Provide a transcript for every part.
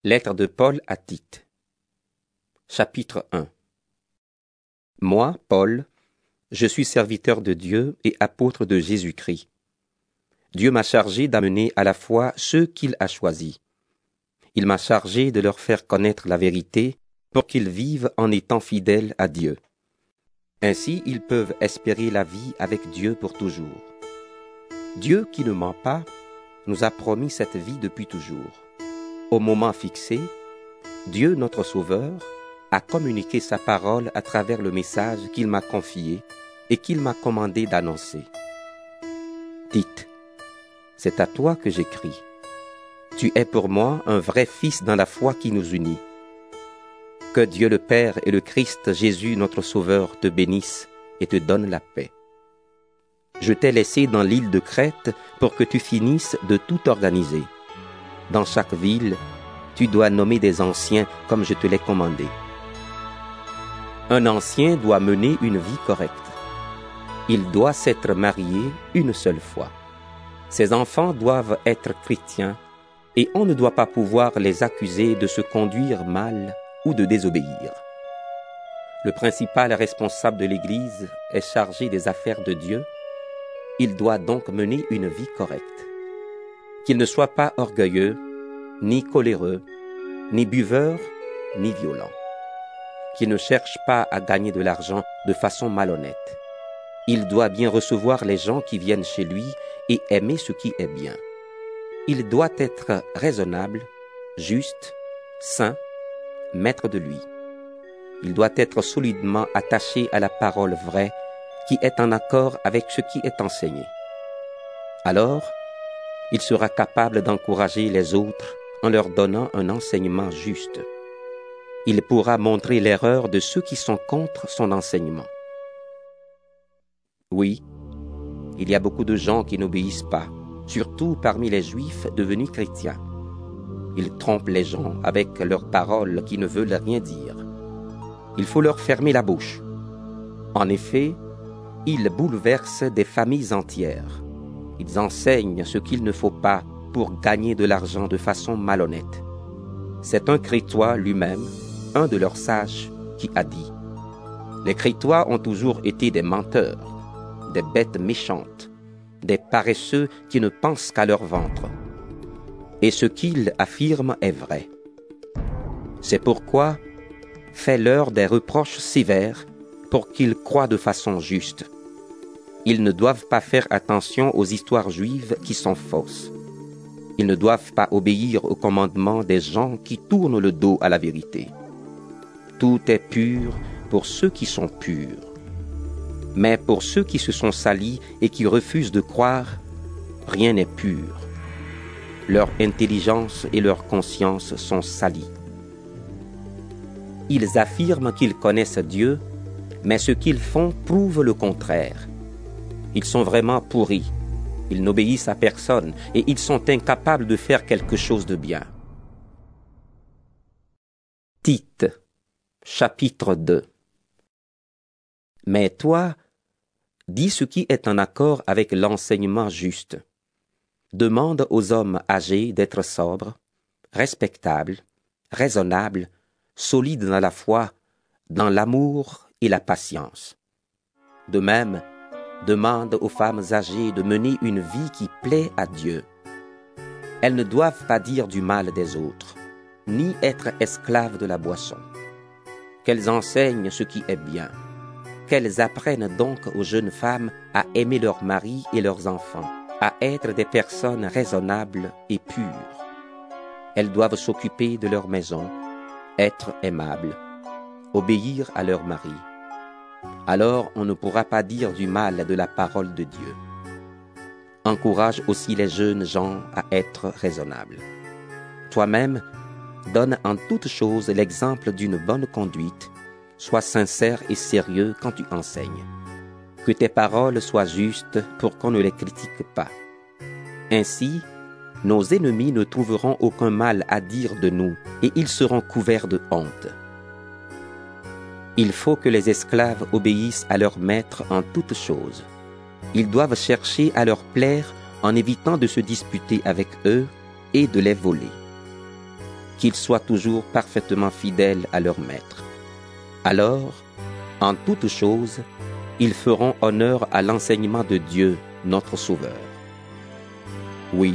Lettre de Paul à Tite. Chapitre 1. Moi, Paul, je suis serviteur de Dieu et apôtre de Jésus-Christ. Dieu m'a chargé d'amener à la foi ceux qu'il a choisis. Il m'a chargé de leur faire connaître la vérité pour qu'ils vivent en étant fidèles à Dieu. Ainsi, ils peuvent espérer la vie avec Dieu pour toujours. Dieu, qui ne ment pas, nous a promis cette vie depuis toujours. Au moment fixé, Dieu, notre Sauveur, a communiqué sa parole à travers le message qu'il m'a confié et qu'il m'a commandé d'annoncer. Tite, c'est à toi que j'écris. Tu es pour moi un vrai fils dans la foi qui nous unit. Que Dieu le Père et le Christ Jésus, notre Sauveur, te bénissent et te donnent la paix. Je t'ai laissé dans l'île de Crète pour que tu finisses de tout organiser. Dans chaque ville, tu dois nommer des anciens comme je te l'ai commandé. Un ancien doit mener une vie correcte. Il doit s'être marié une seule fois. Ses enfants doivent être chrétiens et on ne doit pas pouvoir les accuser de se conduire mal ou de désobéir. Le principal responsable de l'Église est chargé des affaires de Dieu. Il doit donc mener une vie correcte. Qu'il ne soit pas orgueilleux, ni coléreux, ni buveur, ni violent. Qu'il ne cherche pas à gagner de l'argent de façon malhonnête. Il doit bien recevoir les gens qui viennent chez lui et aimer ce qui est bien. Il doit être raisonnable, juste, saint, maître de lui. Il doit être solidement attaché à la parole vraie qui est en accord avec ce qui est enseigné. Alors, il sera capable d'encourager les autres en leur donnant un enseignement juste. Il pourra montrer l'erreur de ceux qui sont contre son enseignement. Oui, il y a beaucoup de gens qui n'obéissent pas, surtout parmi les Juifs devenus chrétiens. Ils trompent les gens avec leurs paroles qui ne veulent rien dire. Il faut leur fermer la bouche. En effet, ils bouleversent des familles entières. Ils enseignent ce qu'il ne faut pas pour gagner de l'argent de façon malhonnête. C'est un Crétois lui-même, un de leurs sages, qui a dit « Les Crétois ont toujours été des menteurs, des bêtes méchantes, des paresseux qui ne pensent qu'à leur ventre. Et ce qu'ils affirment est vrai. C'est pourquoi fais-leur des reproches sévères pour qu'ils croient de façon juste. Ils ne doivent pas faire attention aux histoires juives qui sont fausses. Ils ne doivent pas obéir aux commandements des gens qui tournent le dos à la vérité. Tout est pur pour ceux qui sont purs. Mais pour ceux qui se sont salis et qui refusent de croire, rien n'est pur. Leur intelligence et leur conscience sont salies. Ils affirment qu'ils connaissent Dieu, mais ce qu'ils font prouve le contraire. Ils sont vraiment pourris. Ils n'obéissent à personne et ils sont incapables de faire quelque chose de bien. Tite, chapitre 2. Mais toi, dis ce qui est en accord avec l'enseignement juste. Demande aux hommes âgés d'être sobres, respectables, raisonnables, solides dans la foi, dans l'amour et la patience. De même, demande aux femmes âgées de mener une vie qui plaît à Dieu. Elles ne doivent pas dire du mal des autres, ni être esclaves de la boisson. Qu'elles enseignent ce qui est bien. Qu'elles apprennent donc aux jeunes femmes à aimer leurs maris et leurs enfants, à être des personnes raisonnables et pures. Elles doivent s'occuper de leur maison, être aimables, obéir à leur mari. Alors on ne pourra pas dire du mal de la parole de Dieu. Encourage aussi les jeunes gens à être raisonnables. Toi-même, donne en toutes choses l'exemple d'une bonne conduite. Sois sincère et sérieux quand tu enseignes. Que tes paroles soient justes pour qu'on ne les critique pas. Ainsi, nos ennemis ne trouveront aucun mal à dire de nous et ils seront couverts de honte. Il faut que les esclaves obéissent à leurs maîtres en toutes choses. Ils doivent chercher à leur plaire en évitant de se disputer avec eux et de les voler. qu'ils soient toujours parfaitement fidèles à leur maître. Alors, en toutes choses, ils feront honneur à l'enseignement de Dieu, notre Sauveur. Oui,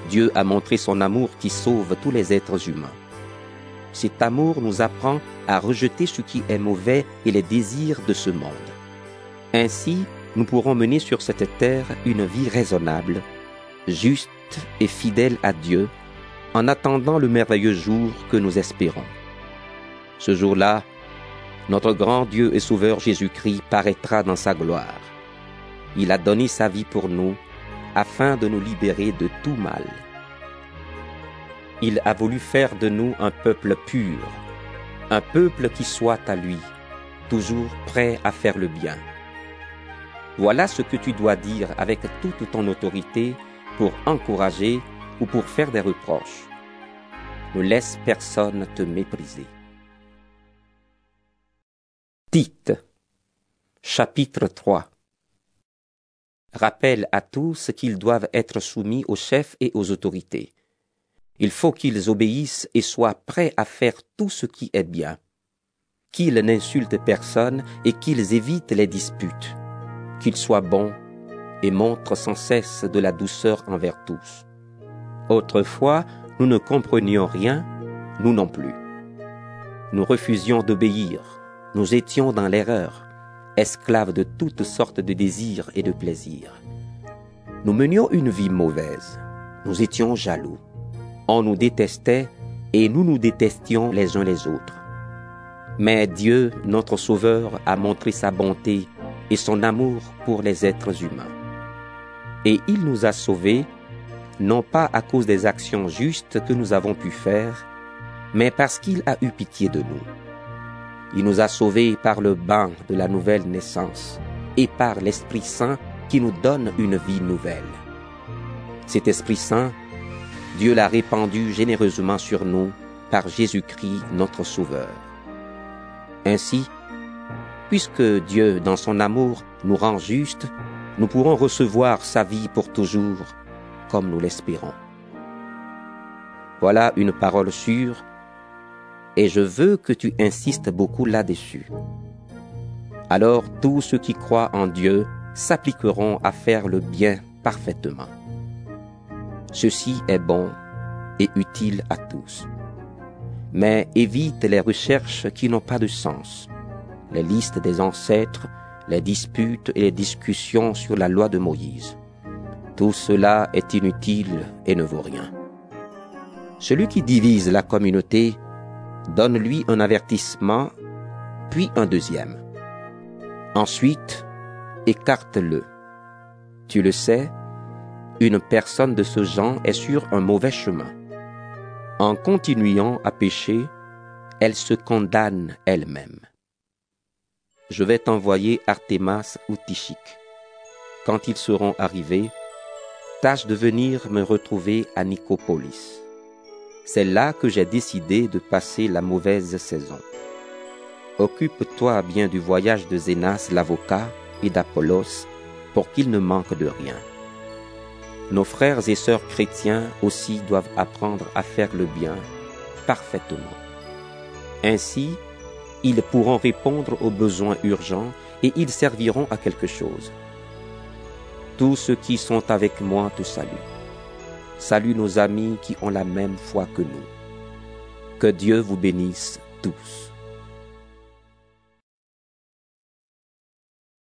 Dieu a montré son amour qui sauve tous les êtres humains. Cet amour nous apprend à rejeter ce qui est mauvais et les désirs de ce monde. Ainsi, nous pourrons mener sur cette terre une vie raisonnable, juste et fidèle à Dieu, en attendant le merveilleux jour que nous espérons. Ce jour-là, notre grand Dieu et Sauveur Jésus-Christ paraîtra dans sa gloire. Il a donné sa vie pour nous, afin de nous libérer de tout mal. Il a voulu faire de nous un peuple pur, un peuple qui soit à lui, toujours prêt à faire le bien. Voilà ce que tu dois dire avec toute ton autorité pour encourager ou pour faire des reproches. Ne laisse personne te mépriser. Tite, chapitre 3. Rappelle à tous qu'ils doivent être soumis aux chefs et aux autorités. Il faut qu'ils obéissent et soient prêts à faire tout ce qui est bien, qu'ils n'insultent personne et qu'ils évitent les disputes, qu'ils soient bons et montrent sans cesse de la douceur envers tous. Autrefois, nous ne comprenions rien, nous non plus. Nous refusions d'obéir, nous étions dans l'erreur, esclaves de toutes sortes de désirs et de plaisirs. Nous menions une vie mauvaise, nous étions jaloux. On nous détestait et nous nous détestions les uns les autres. Mais Dieu, notre Sauveur, a montré sa bonté et son amour pour les êtres humains. Et il nous a sauvés, non pas à cause des actions justes que nous avons pu faire, mais parce qu'il a eu pitié de nous. Il nous a sauvés par le bain de la nouvelle naissance et par l'Esprit Saint qui nous donne une vie nouvelle. Cet Esprit Saint, Dieu l'a répandu généreusement sur nous par Jésus-Christ notre Sauveur. Ainsi, puisque Dieu, dans son amour, nous rend justes, nous pourrons recevoir sa vie pour toujours, comme nous l'espérons. Voilà une parole sûre, et je veux que tu insistes beaucoup là-dessus. Alors tous ceux qui croient en Dieu s'appliqueront à faire le bien parfaitement. Ceci est bon et utile à tous. Mais évite les recherches qui n'ont pas de sens, les listes des ancêtres, les disputes et les discussions sur la loi de Moïse. Tout cela est inutile et ne vaut rien. Celui qui divise la communauté, donne-lui un avertissement, puis un deuxième. Ensuite, écarte-le. Tu le sais, une personne de ce genre est sur un mauvais chemin. En continuant à pécher, elle se condamne elle-même. Je vais t'envoyer Artémas ou Tychique. Quand ils seront arrivés, tâche de venir me retrouver à Nicopolis. C'est là que j'ai décidé de passer la mauvaise saison. Occupe-toi bien du voyage de Zénas l'avocat et d'Apollos pour qu'il ne manque de rien. Nos frères et sœurs chrétiens aussi doivent apprendre à faire le bien parfaitement. Ainsi, ils pourront répondre aux besoins urgents et ils serviront à quelque chose. Tous ceux qui sont avec moi te saluent. Salue nos amis qui ont la même foi que nous. Que Dieu vous bénisse tous.